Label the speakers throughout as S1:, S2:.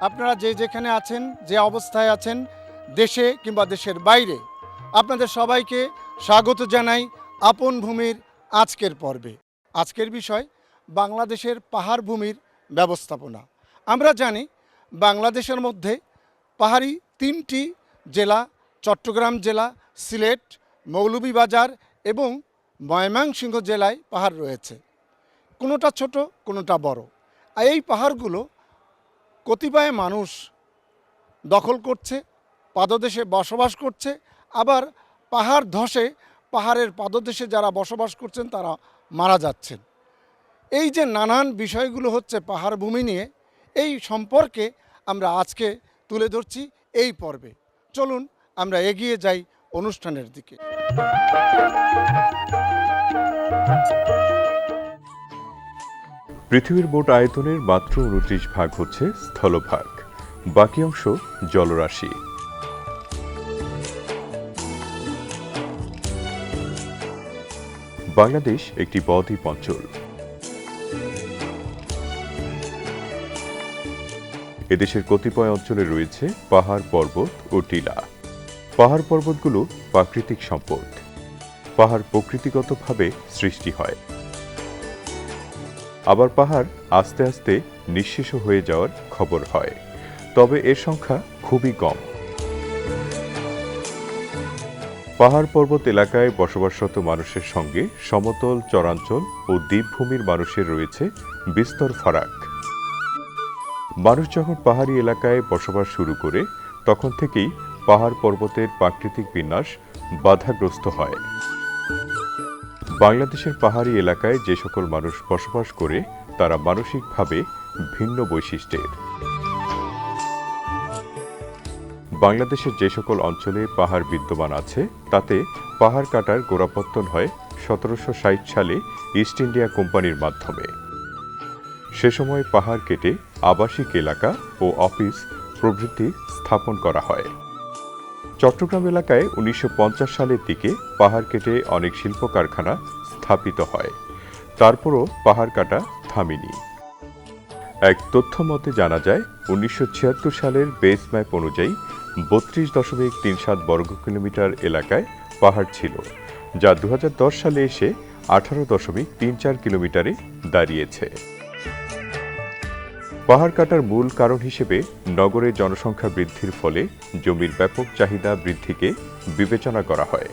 S1: আপনারা যে যেখানে আছেন, যে অবস্থায় আছেন, দেশে কিংবা দেশের বাইরে, আপনাদের সবাইকে স্বাগত জানাই আপন ভূমির আজকের পর্বে। আজকের বিষয় বাংলাদেশের পাহাড় ভূমির ব্যবস্থাপনা। আমরা জানি বাংলাদেশের মধ্যে পাহাড়ি 3টি জেলা, চট্টগ্রাম জেলা, সিলেট, মৌলভীবাজার এবং ময়মনসিংহ জেলায় পাহাড় রয়েছে। কোনোটা ছোট, কোনোটা বড়। আর এই পাহাড়গুলো কতিপয় মানুষ দখল করছে, পাদদেশে বসবাস করছে, আবার পাহাড় ধসে পাহাড়ের পাদদেশে যারা বসবাস করছেন তারা মারা যাচ্ছেন। এই যে নানান বিষয়গুলো হচ্ছে পাহাড় ভূমি নিয়ে, এই সম্পর্কে আমরা আজকে তুলে ধরছি এই পর্বে। চলুন আমরা এগিয়ে যাই অনুষ্ঠানের দিকে।
S2: পৃথিবীর মোট আয়তনের মাত্র 29 ভাগ হচ্ছে স্থলভাগ, বাকি অংশ জলরাশি। বাংলাদেশ একটি বদ্বীপ অঞ্চল। এদেশের কতিপয় অঞ্চলে রয়েছে পাহাড় পর্বত ও টিলা। পাহাড় পর্বতগুলো প্রাকৃতিক সম্পদ। পাহাড় প্রকৃতিগতভাবে সৃষ্টি হয়, আবার পাহাড় আস্তে আস্তে নিঃশেষ হয়ে যাওয়ার খবর হয়, তবে এর সংখ্যা খুবই কম। পাহাড় পর্বত এলাকায় বসবাসরত মানুষের সঙ্গে সমতল, চরাঞ্চল ও দ্বীপভূমির মানুষের রয়েছে বিস্তর ফারাক। মানুষ যখন পাহাড়ি এলাকায় বসবাস শুরু করে তখন থেকেই পাহাড় পর্বতের প্রাকৃতিক বিন্যাস বাধাগ্রস্ত হয়। বাংলাদেশের পাহাড়ি এলাকায় যে সকল মানুষ বসবাস করে তারা মানসিকভাবে ভিন্ন বৈশিষ্ট্যের। বাংলাদেশের যে সকল অঞ্চলে পাহাড় বিদ্যমান আছে তাতে পাহাড় কাটার গোড়াপত্তন হয় 1760 সালে ইস্ট ইন্ডিয়া কোম্পানির মাধ্যমে। সে সময় পাহাড় কেটে আবাসিক এলাকা ও অফিস প্রভৃতি স্থাপন করা হয়। চট্টগ্রাম এলাকায় 1950 সালের দিকে পাহাড় কেটে অনেক শিল্প কারখানা স্থাপিত হয়, তারপরও পাহাড় কাটা থামেনি। এক তথ্য মতে জানা যায় 1976 সালের বেস ম্যাপ অনুযায়ী 32.37 বর্গ কিলোমিটার এলাকায় পাহাড় ছিল, যা 2010 সালে এসে 18.34 কিলোমিটারে দাঁড়িয়েছে। পাহাড় কাটার মূল কারণ হিসেবে নগরে জনসংখ্যা বৃদ্ধির ফলে জমির ব্যাপক চাহিদা বৃদ্ধিকে বিবেচনা করা হয়।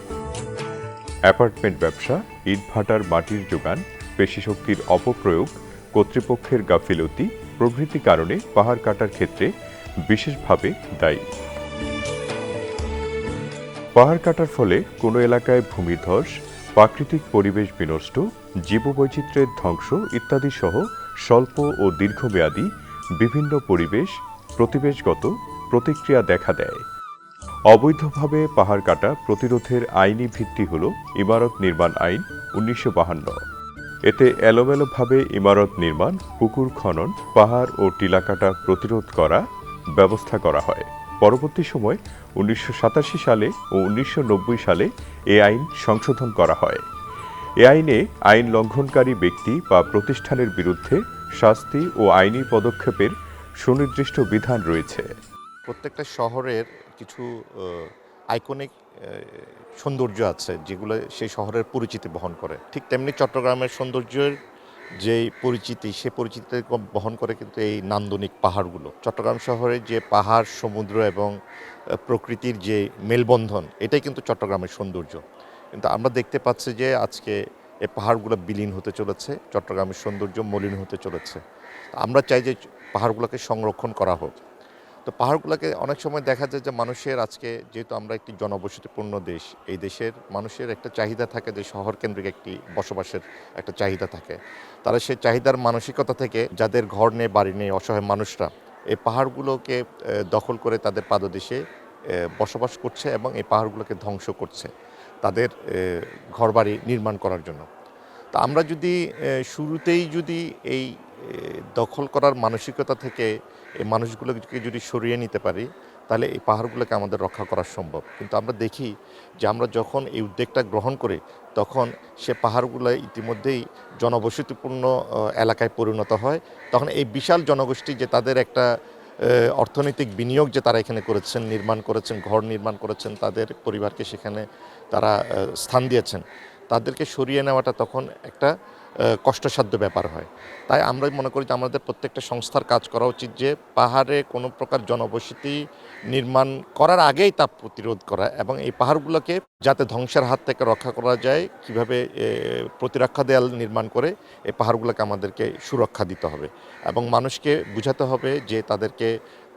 S2: অ্যাপার্টমেন্ট ব্যবসা, ইটভাটার মাটির যোগান, পেশিশক্তির অপপ্রয়োগ, কর্তৃপক্ষের গাফিলতি প্রভৃতি কারণে পাহাড় কাটার ক্ষেত্রে বিশেষভাবে দায়ী। পাহাড় কাটার ফলে কোনো এলাকায় ভূমিধস, প্রাকৃতিক পরিবেশ বিনষ্ট, জীববৈচিত্র্যের ধ্বংস ইত্যাদি সহ স্বল্প ও দীর্ঘমেয়াদী বিভিন্ন পরিবেশ প্রতিবেশগত প্রতিক্রিয়া দেখা দেয়। অবৈধভাবে পাহাড় কাটা প্রতিরোধের আইনি ভিত্তি হল ইমারত নির্মাণ আইন 1952। এতে এলোমেলোভাবে ইমারত নির্মাণ, পুকুর খনন, পাহাড় ও টিলা কাটা প্রতিরোধ করা ব্যবস্থা করা হয়। পরবর্তী সময় 1987 সালে ও 1990 সালে এ আইন সংশোধন করা হয়। এ আইনে আইন লঙ্ঘনকারী ব্যক্তি বা প্রতিষ্ঠানের বিরুদ্ধে শাস্তি ও আইনি পদক্ষেপের সুনির্দিষ্ট বিধান রয়েছে।
S3: প্রত্যেকটা শহরের কিছু আইকনিক সৌন্দর্য আছে যেগুলো সেই শহরের পরিচিতি বহন করে, ঠিক তেমনি চট্টগ্রামের সৌন্দর্যের যেই পরিচিতি সে পরিচিতি বহন করে কিন্তু এই নান্দনিক পাহাড়গুলো। চট্টগ্রাম শহরে যে পাহাড়, সমুদ্র এবং প্রকৃতির যে মেলবন্ধন, এটাই কিন্তু চট্টগ্রামের সৌন্দর্য। কিন্তু আমরা দেখতে পাচ্ছি যে আজকে এই পাহাড়গুলো বিলীন হতে চলেছে, চট্টগ্রামের সৌন্দর্য মলিন হতে চলেছে। আমরা চাই যে পাহাড়গুলোকে সংরক্ষণ করা হোক। তো পাহাড়গুলোকে অনেক সময় দেখা যায় যে মানুষের আজকে, যেহেতু আমরা একটি জনবসতিপূর্ণ দেশ, এই দেশের মানুষের একটা চাহিদা থাকে যে শহর কেন্দ্রিক একটি বসবাসের একটা চাহিদা থাকে। তারা সেই চাহিদার মানসিকতা থেকে যাদের ঘর নেই, বাড়ি নেই, অসহায় মানুষরা এই পাহাড়গুলোকে দখল করে তাদের পাদদেশে বসবাস করছে এবং এই পাহাড়গুলোকে ধ্বংস করছে তাদের ঘরবাড়ি নির্মাণ করার জন্য। তা আমরা যদি শুরুতেই যদি এই দখল করার মানসিকতা থেকে এই মানুষগুলোকে যদি সরিয়ে নিতে পারি, তাহলে এই পাহাড়গুলোকে আমাদের রক্ষা করা সম্ভব। কিন্তু আমরা দেখি যে আমরা যখন এই উদ্যোগটা গ্রহণ করি তখন সে পাহাড়গুলো ইতিমধ্যেই জনবসতিপূর্ণ এলাকায় পরিণত হয়। তখন এই বিশাল জনগোষ্ঠী যে তাদের একটা অর্থনৈতিক বিনিয়োগ যে তারা এখানে করেছেন, নির্মাণ করেছেন, ঘর নির্মাণ করেছেন, তাদের পরিবারকে সেখানে তারা স্থান দিয়েছেন, তাদেরকে সরিয়ে নেওয়াটা তখন একটা কষ্টসাধ্য ব্যাপার হয়। তাই আমরা মনে করি যে আমাদের প্রত্যেকটা সংস্থার কাজ করা উচিত যে পাহাড়ে কোনো প্রকার জনবসতি নির্মাণ করার আগেই তা প্রতিরোধ করা এবং এই পাহাড়গুলোকে যাতে ধ্বংসের হাত থেকে রক্ষা করা যায় কীভাবে প্রতিরক্ষা দেয়াল নির্মাণ করে এই পাহাড়গুলোকে আমাদেরকে সুরক্ষা দিতে হবে এবং মানুষকে বুঝাতে হবে যে তাদেরকে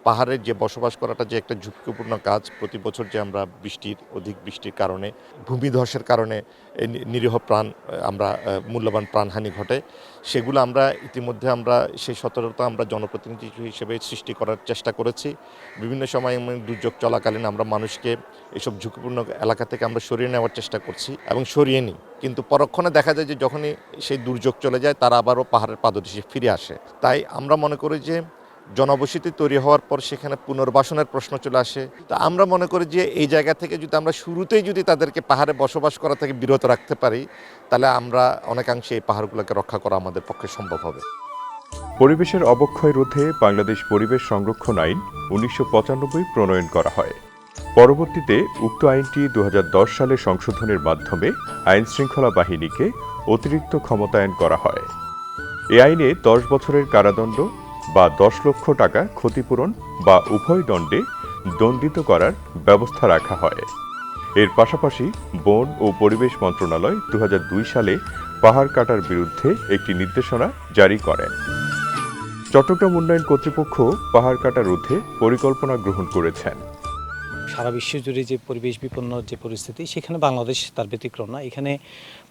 S3: পাহাড়ের যে বসবাস করাটা যে একটা ঝুঁকিপূর্ণ কাজ। প্রতি বছর যে আমরা অধিক বৃষ্টির কারণে, ভূমিধসের কারণে নিরীহ প্রাণ আমরা মূল্যবান প্রাণহানি ঘটে, সেগুলো আমরা ইতিমধ্যে সেই সতর্কতা আমরা জনপ্রতিনিধি হিসেবে সৃষ্টি করার চেষ্টা করেছি। বিভিন্ন সময় দুর্যোগ চলাকালীন আমরা মানুষকে এসব ঝুঁকিপূর্ণ এলাকা থেকে আমরা সরিয়ে নেওয়ার চেষ্টা করছি এবং সরিয়ে নিই, কিন্তু পরক্ষণে দেখা যায় যে যখনই সেই দুর্যোগ চলে যায় তারা আবারও পাহাড়ের পাদদেশে ফিরে আসে। তাই আমরা মনে করি যে জনবসতি তৈরি হওয়ার পর সেখানে পুনর্বাসনের প্রশ্ন চলে আসে। তা আমরা মনে করি যে এই জায়গা থেকে যদি আমরা শুরুতেই যদি তাদেরকে পাহাড়ে বসবাস করা থেকে বিরত রাখতে পারি, তাহলে আমরা অনেকাংশে এই পাহাড়গুলোকে রক্ষা করা আমাদের পক্ষে সম্ভব হবে।
S2: পরিবেশের অবক্ষয় রোধে বাংলাদেশ পরিবেশ সংরক্ষণ আইন 1995 প্রণয়ন করা হয়। পরবর্তীতে উক্ত আইনটি 2010 সালে সংশোধনের মাধ্যমে আইন শৃঙ্খলা বাহিনীকে অতিরিক্ত ক্ষমতায়ন করা হয়। এ আইনে 10 বছরের কারাদণ্ড বা 10 লক্ষ টাকা ক্ষতিপূরণ বা উভয় দণ্ডে দণ্ডিত করার ব্যবস্থা রাখা হয়। এর পাশাপাশি বন ও পরিবেশ মন্ত্রণালয় 2002 সালে পাহাড় কাটার বিরুদ্ধে একটি নির্দেশনা জারি করেন। চট্টগ্রাম উন্নয়ন কর্তৃপক্ষ পাহাড় কাটা রোধে পরিকল্পনা গ্রহণ করেছেন।
S4: সারা বিশ্ব জুড়ে যে পরিবেশ বিপন্ন যে পরিস্থিতি, সেখানে বাংলাদেশ তার ব্যতিক্রম না। এখানে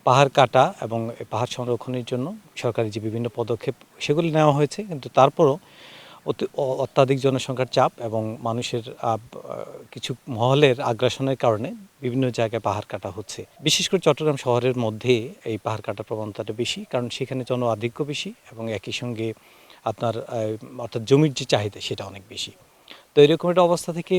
S4: পাহাড় কাটা এবং পাহাড় সংরক্ষণের জন্য সরকারি যে বিভিন্ন পদক্ষেপ সেগুলি নেওয়া হয়েছে, কিন্তু তারপরও অত্যাধিক জনসংখ্যার চাপ এবং মানুষের কিছু মহলের আগ্রাসনের কারণে বিভিন্ন জায়গায় পাহাড় কাটা হচ্ছে। বিশেষ করে চট্টগ্রাম শহরের মধ্যে এই পাহাড় কাটার প্রবণতাটা বেশি, কারণ সেখানে জন আধিক্য বেশি এবং একই সঙ্গে আপনার অর্থাৎ জমির যে চাহিদা সেটা অনেক বেশি। তো এরকম একটা অবস্থা থেকে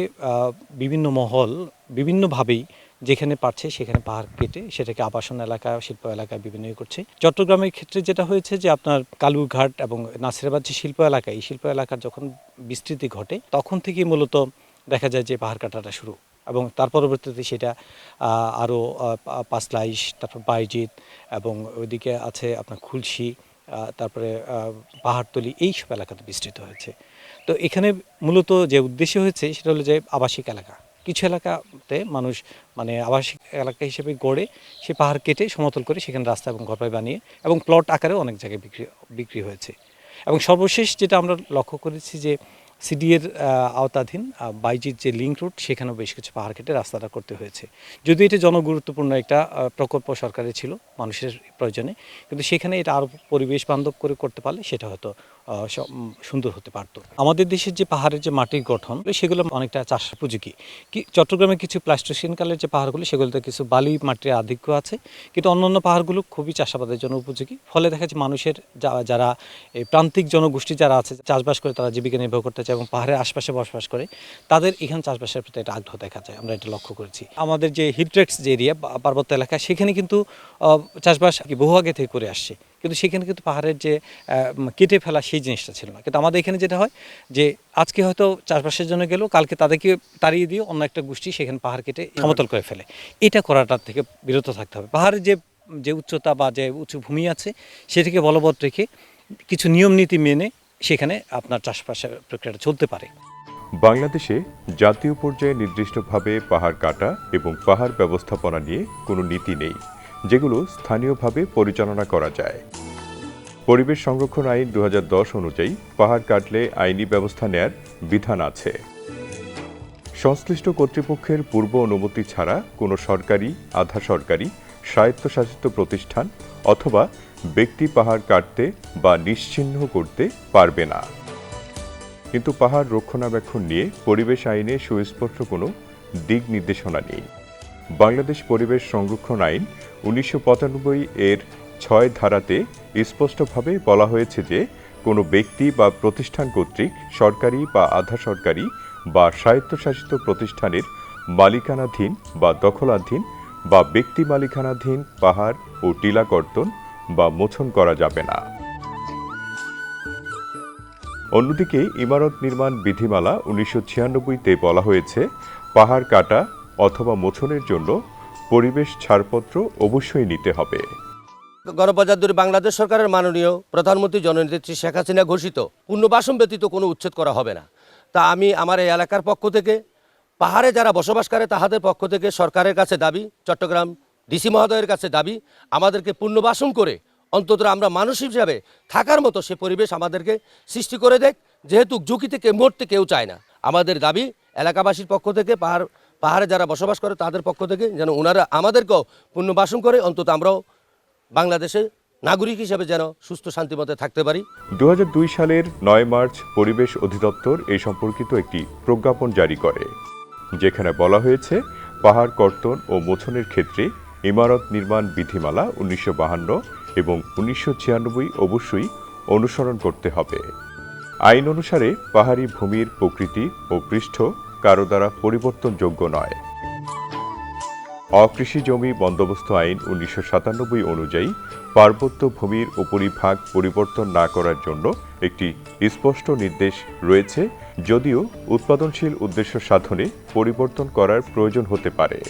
S4: বিভিন্ন মহল বিভিন্নভাবেই যেখানে পারছে সেখানে পাহাড় কেটে সেটাকে আবাসন এলাকা, শিল্প এলাকায় বিভিন্ন করছে। চট্টগ্রামের ক্ষেত্রে যেটা হয়েছে যে আপনার কালুরঘাট এবং নাসিরাবাদ যে শিল্প এলাকা, এই শিল্প এলাকার যখন বিস্তৃতি ঘটে তখন থেকেই মূলত দেখা যায় যে পাহাড় কাটাটা শুরু, এবং তার পরবর্তীতে সেটা আরও পাঁচলাইশ, তারপর বাইজিৎ এবং ওইদিকে আছে আপনার খুলশি, তারপরে পাহাড়তলি, এইসব এলাকাতে বিস্তৃত হয়েছে। তো এখানে মূলত যে উদ্দেশ্য হয়েছে সেটা হলো যে আবাসিক এলাকা, কিছু এলাকাতে মানুষ মানে আবাসিক এলাকা হিসেবে গড়ে সে পাহাড় কেটে সমতল করে সেখানে রাস্তা এবং ঘরবাড়ি বানিয়ে এবং প্লট আকারেও অনেক জায়গায় বিক্রি হয়েছে। এবং সর্বশেষ যেটা আমরা লক্ষ্য করেছি যে সিডিএর আওতাধীন বাইজির যে লিঙ্ক রুট, সেখানেও বেশ কিছু পাহাড় কেটে রাস্তাটা করতে হয়েছে। যদিও এটা জনগুরুত্বপূর্ণ একটা প্রকল্প সরকারের ছিল মানুষের প্রয়োজনে, কিন্তু সেখানে এটা আরও পরিবেশ বান্ধব করে করতে পারলে সেটা হয়তো সুন্দর হতে পারত। আমাদের দেশের যে পাহাড়ের যে মাটির গঠন সেগুলো অনেকটা চাষ উপযোগী। চট্টগ্রামে কিছু প্লাস্টোসিয়ান কালের যে পাহাড়গুলো সেগুলোতে কিছু বালি মাটির আধিক্য আছে, কিন্তু অন্যান্য পাহাড়গুলো খুবই চাষাবাদের জন্য উপযোগী। ফলে দেখা যাচ্ছে মানুষের যারা এই প্রান্তিক জনগোষ্ঠী যারা আছে, চাষবাস করে তারা জীবিকা নির্বাহ করতে চায় এবং পাহাড়ের আশপাশে বসবাস করে, তাদের এখানে চাষবাসের প্রতি একটা আগ্রহ দেখা যায়, আমরা এটা লক্ষ্য করেছি। আমাদের যে হিলট্রেক্স যে এরিয়া, পার্বত্য এলাকা, সেখানে কিন্তু চাষবাস বহু আগে থেকে করে আসছে, কিন্তু সেখানে কিন্তু পাহাড়ের যে কেটে ফেলা সেই জিনিসটা ছিল না। কিন্তু আমাদের এখানে যেটা হয় যে আজকে হয়তো চাষবাসের জন্য গেলেও কালকে তাদেরকে তাড়িয়ে দিয়ে অন্য একটা গোষ্ঠী সেখানে পাহাড় কেটে সমতল করে ফেলে। এটা করাটার থেকে বিরত থাকতে হবে। পাহাড়ের যে উচ্চতা বা যে উঁচু ভূমি আছে সেটাকে বলবৎ রেখে কিছু নিয়ম নীতি মেনে সেখানে আপনার চাষবাসের প্রক্রিয়াটা চলতে পারে।
S2: বাংলাদেশে জাতীয় পর্যায়ে নির্দিষ্টভাবে পাহাড় কাটা এবং পাহাড় ব্যবস্থাপনা নিয়ে কোনো নীতি নেই, যেগুলো স্থানীয়ভাবে পরিচালনা করা যায়। পরিবেশ সংরক্ষণ আইন 2010 অনুযায়ী পাহাড় কাটলে আইনি ব্যবস্থা নেয়ার বিধান আছে। সংশ্লিষ্ট কর্তৃপক্ষের পূর্ব অনুমতি ছাড়া কোনো সরকারি, আধা সরকারি, স্বায়ত্তশাসিত প্রতিষ্ঠান অথবা ব্যক্তি পাহাড় কাটতে বা নিশ্চিহ্ন করতে পারবে না। কিন্তু পাহাড় রক্ষণাবেক্ষণ নিয়ে পরিবেশ আইনে সুস্পষ্ট কোনো দিক নির্দেশনা নেই। বাংলাদেশ পরিবেশ সংরক্ষণ আইন 1995 এর 6 ধারাতে স্পষ্টভাবে বলা হয়েছে যে কোনো ব্যক্তি বা প্রতিষ্ঠান কর্তৃক সরকারি বা আধা সরকারি বা স্বায়ত্তশাসিত প্রতিষ্ঠানের মালিকানাধীন বা দখলাধীন বা ব্যক্তি মালিকানাধীন পাহাড় ও টিলা কর্তন বা মোচন করা যাবে না। অন্যদিকে ইমারত নির্মাণ বিধিমালা 1996-তে বলা হয়েছে পাহাড় কাটা অথবা মোচনের জন্য পরিবেশ ছাড়পত্র অবশ্যই নিতে হবে।
S5: গণপ্রজাতন্ত্রী বাংলাদেশ সরকারের মাননীয় প্রধানমন্ত্রী জননেত্রী শেখ হাসিনা ঘোষিত পুনর্বাসন ব্যতীত কোনো উচ্ছেদ করা হবে না। তা আমি আমার এই এলাকার পক্ষ থেকে, পাহাড়ে যারা বসবাস করে তাহাদের পক্ষ থেকে সরকারের কাছে দাবি, চট্টগ্রাম ডিসি মহোদয়ের কাছে দাবি, আমাদেরকে পুনর্বাসন করে অন্তত আমরা মানুষ হিসাবে থাকার মতো সে পরিবেশ আমাদেরকে সৃষ্টি করে দেখ। যেহেতু ঝুঁকি থেকে মরতে কেউ চায় না, আমাদের দাবি এলাকাবাসীর পক্ষ থেকে, পাহাড়ে যারা বসবাস করে তাদের পক্ষ থেকে যেন ওনারা আমাদেরকেও পুনর্বাসন করে অন্তত আমরাও বাংলাদেশে নাগরিক হিসেবে যেন সুস্থ শান্তিমতে থাকতে পারি।
S2: 2002 সালের 9 মার্চ পরিবেশ অধিদপ্তর এই সম্পর্কিত একটি প্রজ্ঞাপন জারি করে, যেখানে বলা হয়েছে পাহাড় কর্তন ও মোচনের ক্ষেত্রে ইমারত নির্মাণ বিধিমালা 1952 এবং 1996 অবশ্যই অনুসরণ করতে হবে। আইন অনুসারে পাহাড়ি ভূমির প্রকৃতি ও পৃষ্ঠ কারো দ্বারা পরিবর্তনযোগ্য নয়। অকৃষি জমি বন্দোবস্ত আইন 1997 অনুযায়ী পার্বত্য ভূমির উপরিভাগ পরিবর্তন না করার জন্য একটি স্পষ্ট নির্দেশ রয়েছে, যদিও উৎপাদনশীল উদ্দেশ্য সাধনে পরিবর্তন করার প্রয়োজন হতে পারে।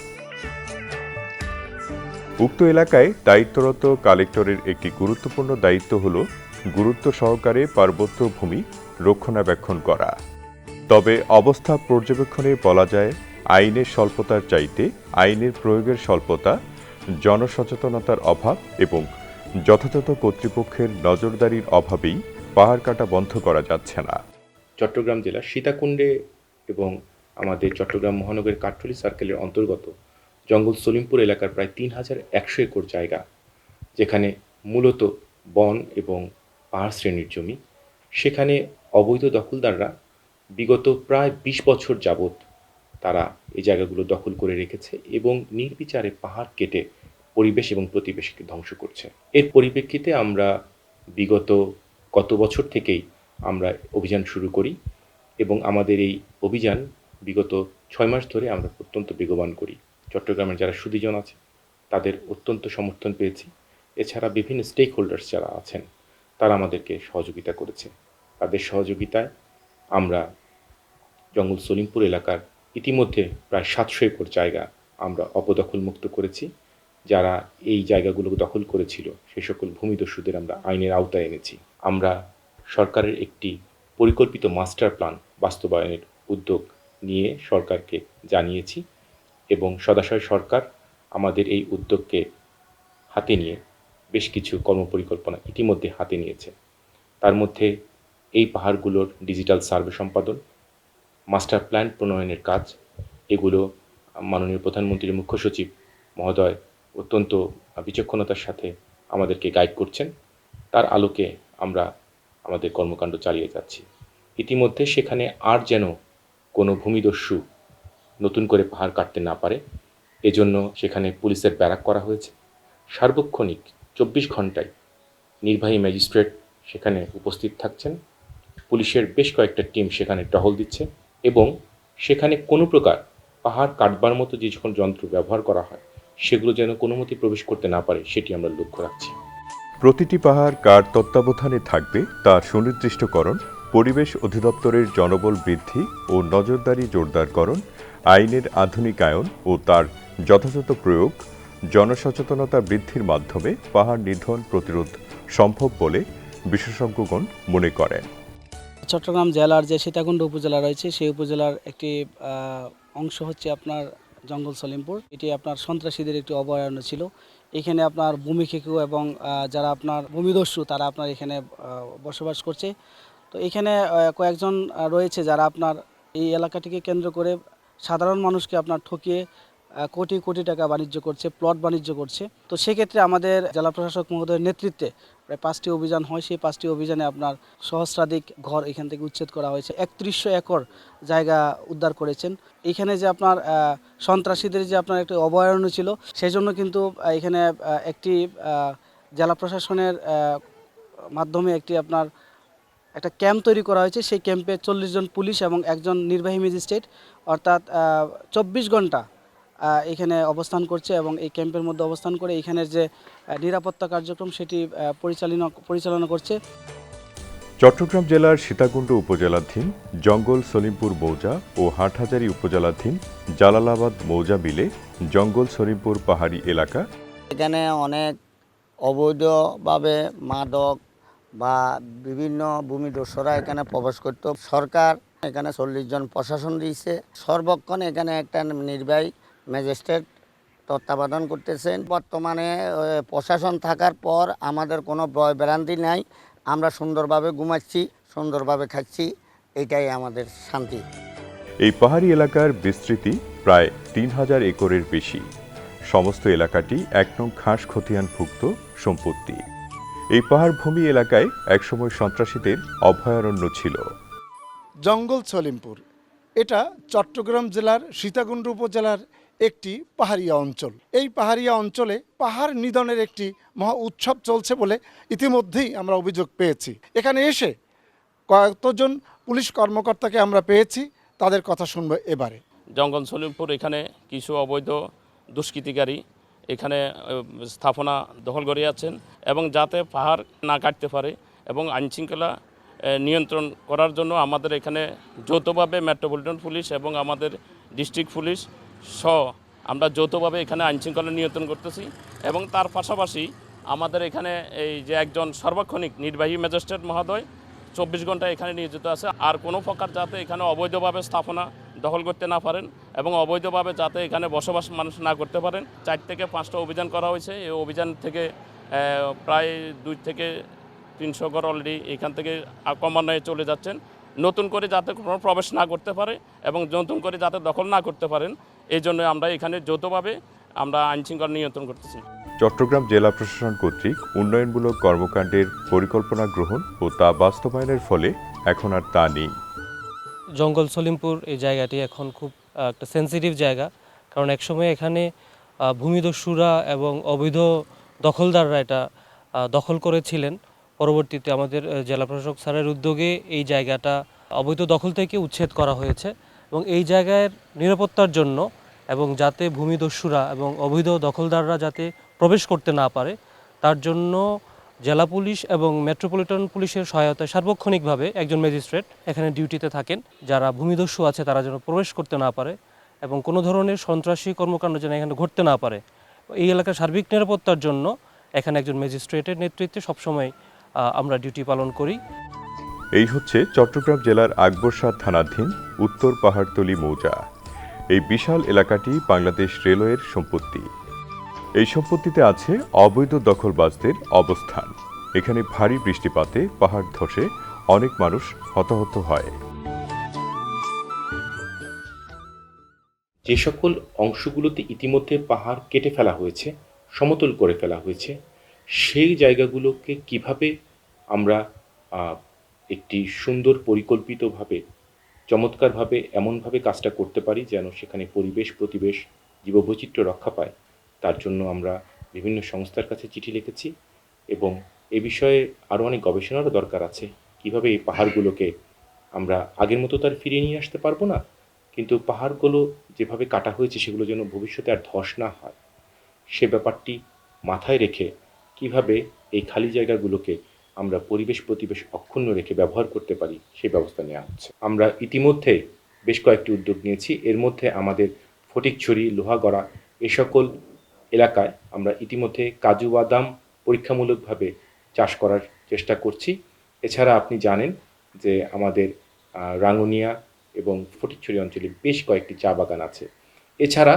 S2: উক্ত এলাকায় দায়িত্বরত কালেক্টরের একটি গুরুত্বপূর্ণ দায়িত্ব হল গুরুত্ব সহকারে পার্বত্য ভূমি রক্ষণাবেক্ষণ করা। তবে অবস্থা পর্যবেক্ষণে বলা যায় আইনের স্বল্পতার চাইতে আইনের প্রয়োগের স্বল্পতা, জনসচেতনতার অভাব এবং যথাযথ কর্তৃপক্ষের নজরদারির অভাবেই পাহাড় কাটা বন্ধ করা যাচ্ছে না।
S6: চট্টগ্রাম জেলার সীতাকুণ্ডে এবং আমাদের চট্টগ্রাম মহানগরের কাঠখোলী সার্কেলের অন্তর্গত জঙ্গল সলিমপুর এলাকার প্রায় 3100 একর জায়গা, যেখানে মূলত বন এবং পাহাড় শ্রেণীর জমি, সেখানে অবৈধ দখলদাররা বিগত প্রায় 20 বছর যাবৎ তারা এই জায়গাগুলো দখল করে রেখেছে এবং নির্বিচারে পাহাড় কেটে পরিবেশ এবং প্রতিবেশকে ধ্বংস করছে। এর পরিপ্রেক্ষিতে আমরা গত বছর থেকেই আমরা অভিযান শুরু করি এবং আমাদের এই অভিযান বিগত 6 মাস ধরে আমরা অত্যন্ত বেগবান করি। চট্টগ্রামের যারা সুধীজন আছে তাদের অত্যন্ত সমর্থন পেয়েছি। এছাড়া বিভিন্ন স্টেক হোল্ডার্স যারা আছেন তারা আমাদেরকে সহযোগিতা করেছে। তাদের সহযোগিতায় আমরা জঙ্গল সলিমপুর এলাকার ইতিমধ্যে প্রায় 700 একর জায়গা আমরা অপদখল মুক্ত করেছি। যারা এই জায়গাগুলো দখল করেছিল সেই সকল ভূমিদস্যুদের আমরা আইনের আওতায় এনেছি। আমরা সরকারের একটি পরিকল্পিত মাস্টার প্ল্যান বাস্তবায়নের উদ্যোগ নিয়ে সরকারকে জানিয়েছি এবং সদাশয় সরকার আমাদের এই উদ্যোগকে হাতে নিয়ে বেশ কিছু কর্মপরিকল্পনা ইতিমধ্যে হাতে নিয়েছে। তার মধ্যে এই পাহাড়গুলোর ডিজিটাল সার্ভে সম্পাদন, মাস্টার প্ল্যান প্রণয়নের কাজ, এগুলো মাননীয় প্রধানমন্ত্রীর মুখ্য সচিব মহোদয় অত্যন্ত বিচক্ষণতার সাথে আমাদেরকে গাইড করছেন। তার আলোকে আমরা আমাদের কর্মকাণ্ড চালিয়ে যাচ্ছি। ইতিমধ্যে সেখানে আর যেন কোনো ভূমিদস্যু নতুন করে পাহাড় কাটতে না পারে, এজন্য সেখানে পুলিশের ব্যারাক করা হয়েছে। সার্বক্ষণিক 24 ঘন্টায় নির্বাহী ম্যাজিস্ট্রেট সেখানে উপস্থিত থাকছেন। পুলিশের বেশ কয়েকটা টিম সেখানে টহল দিচ্ছে এবং সেখানে কোনো প্রকার পাহাড় কাটবার মতো যে যখন যন্ত্র ব্যবহার করা হয় সেগুলো যেন কোনো মতেই প্রবেশ করতে না পারে সেটি আমরা লক্ষ্য রাখছি।
S2: প্রতিটি পাহাড় কার তত্ত্বাবধানে থাকবে তার সুনির্দিষ্টকরণ, পরিবেশ অধিদপ্তরের জনবল বৃদ্ধি ও নজরদারি জোরদারকরণ, আইনের আধুনিকায়ন ও তার যথাযথ প্রয়োগ, জনসচেতনতা বৃদ্ধির মাধ্যমে পাহাড় নিধন প্রতিরোধ সম্ভব বলে বিশেষজ্ঞগণ মনে করেন।
S7: চট্টগ্রাম জেলার যে সীতাকুণ্ড উপজেলা রয়েছে সেই উপজেলার একটি অংশ হচ্ছে আপনার জঙ্গল সলিমপুর। এটি আপনার সন্ত্রাসীদের একটি অভয়ারণ্য ছিল। এখানে আপনার ভূমি খেকু এবং যারা আপনার ভূমিদস্যু তারা আপনার এখানে বসবাস করছে। তো এখানে কয়েকজন রয়েছে যারা আপনার এই এলাকাটিকে কেন্দ্র করে সাধারণ মানুষকে আপনার ঠকিয়ে কোটি কোটি টাকা বাণিজ্য করছে, প্লট বাণিজ্য করছে। তো সেক্ষেত্রে আমাদের জেলা প্রশাসক মহোদয়ের নেতৃত্বে প্রায় 5টি অভিযান হয়। সেই 5টি অভিযানে আপনার সহস্রাধিক ঘর এখান থেকে উচ্ছেদ করা হয়েছে। 3100 একর জায়গা উদ্ধার করেছেন। এখানে যে আপনার সন্ত্রাসীদের যে আপনার একটি অভয়ারণ্য ছিল সেই জন্য কিন্তু এখানে একটি জেলা প্রশাসনের মাধ্যমে একটি আপনার একটা ক্যাম্প তৈরি করা হয়েছে। সেই ক্যাম্পে 40 জন পুলিশ এবং একজন নির্বাহী ম্যাজিস্ট্রেট অর্থাৎ 24 ঘন্টা এখানে অবস্থান করছে এবং এই ক্যাম্পের মধ্যে অবস্থান করে এখানের যে নিরাপত্তা কার্যক্রম সেটি পরিচালনা করছে।
S2: চট্টগ্রাম জেলার সীতাকুণ্ড উপজেলাধীন জঙ্গল সলিমপুর মৌজা ও হাটহাজারী উপজেলাধীন জালালাবাদ মৌজা মিলে জঙ্গল সলিমপুর পাহাড়ি এলাকা।
S8: এখানে অনেক অবৈধভাবে মাদক বা বিভিন্ন ভূমিদস্যুরা এখানে প্রবেশ করত। সরকার এখানে 40 জন প্রশাসন দিয়েছে। সর্বক্ষণ এখানে একটা নির্বাহী ম্যাজিস্ট্রেট তত্ত্বাবধান করতেছেন। বর্তমানে প্রশাসন থাকার পর আমাদের কোনো ভয় ভ্রান্তি নাই। আমরা সুন্দরভাবে ঘুমাচ্ছি, সুন্দরভাবে খাচ্ছি, এটাই আমাদের শান্তি।
S2: এই পাহাড়ি এলাকার বিস্তৃতি প্রায় 3000 একরের বেশি। সমস্ত এলাকাটি 1 নং খাস খতিয়ানভুক্ত সম্পত্তি। এই পাহাড়ভূমি এলাকায় একসময় সন্ত্রাসীদের অভয়ারণ্য ছিল।
S1: জঙ্গল সলিমপুর এটা চট্টগ্রাম জেলার সীতাকুণ্ড উপজেলার একটি পাহাড়িয়া অঞ্চল। এই পাহাড়িয়া অঞ্চলে পাহাড় নিধনের একটি মহা উৎসব চলছে বলে ইতিমধ্যেই আমরা অভিযোগ পেয়েছি। এখানে এসে কতজন পুলিশ কর্মকর্তাকে আমরা পেয়েছি, তাদের কথা শুনবো এবারে।
S9: জঙ্গল সলিমপুর এখানে কিছু অবৈধ দুষ্কৃতিকারী এখানে স্থাপনা দখল করে আছেন এবং যাতে পাহাড় না কাটতে পারে এবং আইনশৃঙ্খলা নিয়ন্ত্রণ করার জন্য আমাদের এখানে যৌথভাবে মেট্রোপলিটন পুলিশ এবং আমাদের ডিস্ট্রিক্ট পুলিশ সহ আমরা যৌথভাবে এখানে আইনশৃঙ্খলা নিয়ন্ত্রণ করতেছি। এবং তার পাশাপাশি আমাদের এখানে এই যে একজন সার্বক্ষণিক নির্বাহী ম্যাজিস্ট্রেট মহোদয় 24 ঘন্টা এখানে নিয়োজিত আছে। আর কোনো প্রকার যাতে এখানে অবৈধভাবে স্থাপনা দখল করতে না পারেন এবং অবৈধভাবে যাতে এখানে বসবাস মানুষ না করতে পারেন। 4 থেকে 5টা অভিযান করা হয়েছে। এই অভিযান থেকে প্রায় 2 থেকে 300 ঘর অলরেডি এখান থেকে ক্রমান্বয়ে চলে যাচ্ছেন। নতুন করে যাতে কোনো প্রবেশ না করতে পারে এবং নতুন করে যাতে দখল না করতে পারেন, এই জন্য আমরা এখানে যৌথভাবে আমরা আইনশৃঙ্খলা নিয়ন্ত্রণ করতেছি।
S2: চট্টগ্রাম জেলা প্রশাসন কর্তৃক উন্নয়নমূলক কর্মকাণ্ডের পরিকল্পনা গ্রহণ ও তা বাস্তবায়নের ফলে এখন আর তা নেই।
S10: জঙ্গল সলিমপুর এই জায়গাটি এখন খুব একটা সেন্সিটিভ জায়গা, কারণ একসময় এখানে ভূমিদস্যুরা এবং অবৈধ দখলদাররা এটা দখল করেছিলেন। পরবর্তীতে আমাদের জেলা প্রশাসক স্যারের উদ্যোগে এই জায়গাটা অবৈধ দখল থেকে উচ্ছেদ করা হয়েছে এবং এই জায়গার নিরাপত্তার জন্য এবং যাতে ভূমিদস্যুরা এবং অবৈধ দখলদাররা যাতে প্রবেশ করতে না পারে তার জন্য জেলা পুলিশ এবং মেট্রোপলিটন পুলিশের সহায়তায় সার্বক্ষণিকভাবে একজন ম্যাজিস্ট্রেট এখানে ডিউটিতে থাকেন। যারা ভূমিদস্যু আছে তারা যেন প্রবেশ করতে না পারে এবং কোনো ধরনের সন্ত্রাসী কর্মকাণ্ড যেন এখানে ঘটতে না পারে। এই এলাকার সার্বিক নিরাপত্তার জন্য এখানে একজন ম্যাজিস্ট্রেটের নেতৃত্বে সবসময় আমরা ডিউটি পালন করি।
S2: এই হচ্ছে চট্টগ্রাম জেলার আকবর শাহ থানাধীন উত্তর পাহাড়তলী মৌজা। এই বিশাল এলাকাটি বাংলাদেশ রেলওয়ের সম্পত্তি। এই সম্পত্তিতে আছে অবৈধ দখলবাজদের অবস্থান। এখানে ভারী বৃষ্টিপাতে পাহাড় ধসে অনেক মানুষ হতাহত হয়।
S6: যে সকল অংশগুলোতে ইতিমধ্যে পাহাড় কেটে ফেলা হয়েছে, সমতল করে ফেলা হয়েছে, সেই জায়গাগুলোকে কিভাবে আমরা একটি সুন্দর পরিকল্পিতভাবে চমৎকারভাবে এমনভাবে কাজটা করতে পারি যেন সেখানে পরিবেশ প্রতিবেশ জীববৈচিত্র্য রক্ষা পায়, তার জন্য আমরা বিভিন্ন সংস্থার কাছে চিঠি লিখেছি এবং এ বিষয়ে আরও অনেক গবেষণারও দরকার আছে। কিভাবে এই পাহাড়গুলোকে আমরা আগের মতো তার ফিরিয়ে নিয়ে আসতে পারবো না, কিন্তু পাহাড়গুলো যেভাবে কাটা হয়েছে সেগুলো যেন ভবিষ্যতে আর ধস না হয়, সে ব্যাপারটি মাথায় রেখে কিভাবে এই খালি জায়গাগুলোকে আমরা পরিবেশ প্রতিবেশ অক্ষুণ্ণ রেখে ব্যবহার করতে পারি সেই ব্যবস্থা নেওয়া হচ্ছে। আমরা ইতিমধ্যে বেশ কয়েকটি উদ্যোগ নিয়েছি। এর মধ্যে আমাদের ফটিকছড়ি, লোহাগড়া এ সকল এলাকায় আমরা ইতিমধ্যে কাজু বাদাম পরীক্ষামূলকভাবে চাষ করার চেষ্টা করছি। এছাড়া আপনি জানেন যে আমাদের রাঙ্গুনিয়া এবং ফটিকছড়ি অঞ্চলে বেশ কয়েকটি চা বাগান আছে। এছাড়া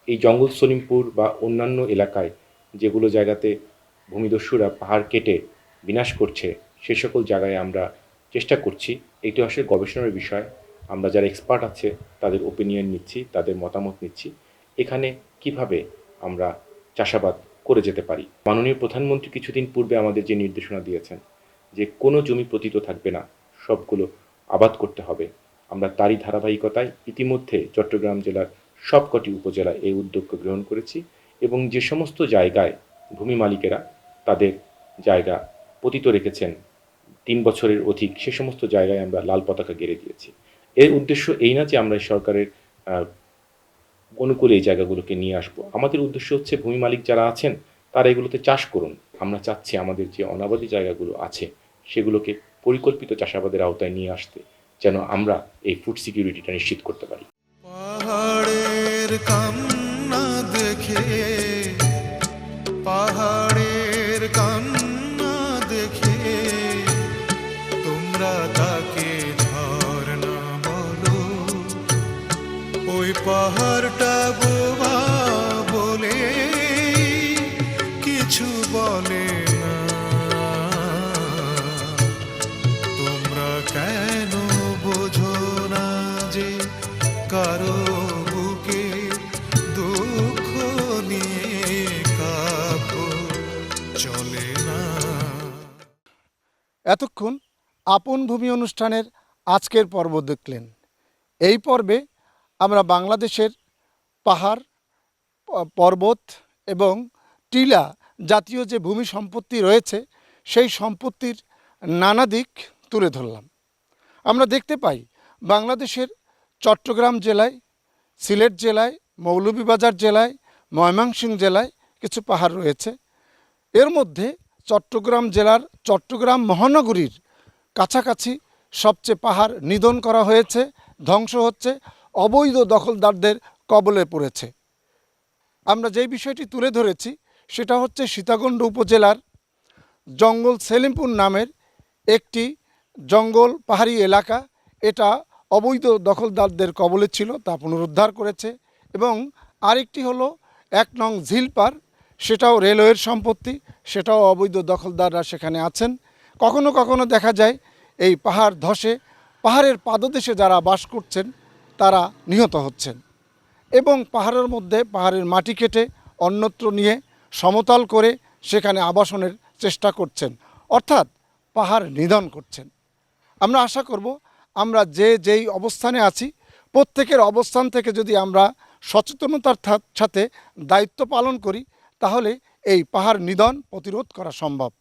S6: এই জঙ্গল সলিমপুর বা অন্যান্য এলাকায় যেগুলো জায়গাতে ভূমিদস্যুরা পাহাড় কেটে বিনাশ করছে সে সকল জায়গায় আমরা চেষ্টা করছি। এটি আসলে গবেষণার বিষয়। আমরা যারা এক্সপার্ট আছে তাদের ওপিনিয়ন নিচ্ছি, তাদের মতামত নিচ্ছি এখানে কিভাবে আমরা চাষাবাদ করে যেতে পারি। মাননীয় প্রধানমন্ত্রী কিছুদিন পূর্বে আমাদের যে নির্দেশনা দিয়েছেন যে কোনো জমি পতিত থাকবে না, সবগুলো আবাদ করতে হবে, আমরা তারই ধারাবাহিকতায় ইতিমধ্যে চট্টগ্রাম জেলার সবকটি উপজেলায় এই উদ্যোগকে গ্রহণ করেছি এবং যে সমস্ত জায়গায় ভূমি মালিকেরা তাদের জায়গা পতিত রেখেছেন 3 বছরের অধিক, সে সমস্ত জায়গায় আমরা লাল পতাকা গেড়ে দিয়েছি। এর উদ্দেশ্য এই না যে আমরা সরকারের অনুকূলে এই জায়গাগুলোকে নিয়ে আসবো। আমাদের উদ্দেশ্য হচ্ছে ভূমি মালিক যারা আছেন তারা এগুলোতে চাষ করুন। আমরা চাচ্ছি আমাদের যে অনাবাদী জায়গাগুলো আছে সেগুলোকে পরিকল্পিত চাষাবাদের আওতায় নিয়ে আসতে যেন আমরা এই ফুড সিকিউরিটিটা নিশ্চিত করতে পারি।
S11: পাহাড়ের কান্না দেখে, পাহাড়ের কান্না দেখে তোমরা তাকে ঝরনা বলো, ওই পাহাড়টা বোবা বলে কিছু বলে না। তোমরা কেন বোঝো না যে কারো বুকে দুঃখ নিয়ে কাঁপো চলে না।
S1: এতক্ষণ আপন ভূমি অনুষ্ঠানের আজকের পর্ব দেখলেন। এই পর্বে আমরা বাংলাদেশের পাহাড়, পর্বত এবং টিলা জাতীয় যে ভূমি সম্পত্তি রয়েছে সেই সম্পত্তির নানা দিক তুলে ধরলাম। আমরা দেখতে পাই বাংলাদেশের চট্টগ্রাম জেলায়, সিলেট জেলায়, মৌলভীবাজার জেলায়, ময়মনসিংহ জেলায় কিছু পাহাড় রয়েছে। এর মধ্যে চট্টগ্রাম জেলার চট্টগ্রাম মহানগরীর কাছাকাছি সবচেয়ে পাহাড় নিধন করা হয়েছে, ধ্বংস হচ্ছে, অবৈধ দখলদারদের কবলে পড়েছে। আমরা যেই বিষয়টি তুলে ধরেছি সেটা হচ্ছে সীতাকুণ্ড উপজেলার জঙ্গল সেলিমপুর নামের একটি জঙ্গল পাহাড়ি এলাকা। এটা অবৈধ দখলদারদের কবলে ছিল, তা পুনরুদ্ধার করেছে। এবং আরেকটি হলো 1 নং ঝিলপার, সেটাও রেলওয়ের সম্পত্তি, সেটাও অবৈধ দখলদাররা সেখানে আছেন। কখনো কখনো দেখা যায় এই পাহাড় ধসে পাহাড়ের পাদদেশে যারা বাস করছেন তারা নিহত হচ্ছেন এবং পাহাড়ের মধ্যে পাহাড়ের মাটি কেটে অন্যত্র নিয়ে সমতল করে সেখানে আবাসনের চেষ্টা করছেন, অর্থাৎ পাহাড় নিধন করছেন। আমরা আশা করব আমরা যেই অবস্থানে আছি প্রত্যেকের অবস্থান থেকে যদি আমরা সচেতনতার সাথে দায়িত্ব পালন করি তাহলে এই পাহাড় নিধন প্রতিরোধ করা সম্ভব।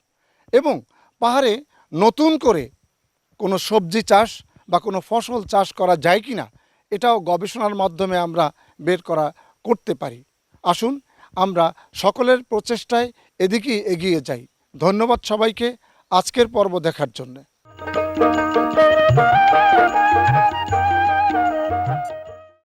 S1: এবং পাহাড়ে নতুন করে কোনো সবজি চাষ বা কোনো ফসল চাষ করা যায় কি না এটাও গবেষণার মাধ্যমে আমরা বের করতে পারি। আসুন আমরা সকলের প্রচেষ্টায় এদিকেই এগিয়ে যাই। ধন্যবাদ সবাইকে আজকের পর্ব দেখার জন্য।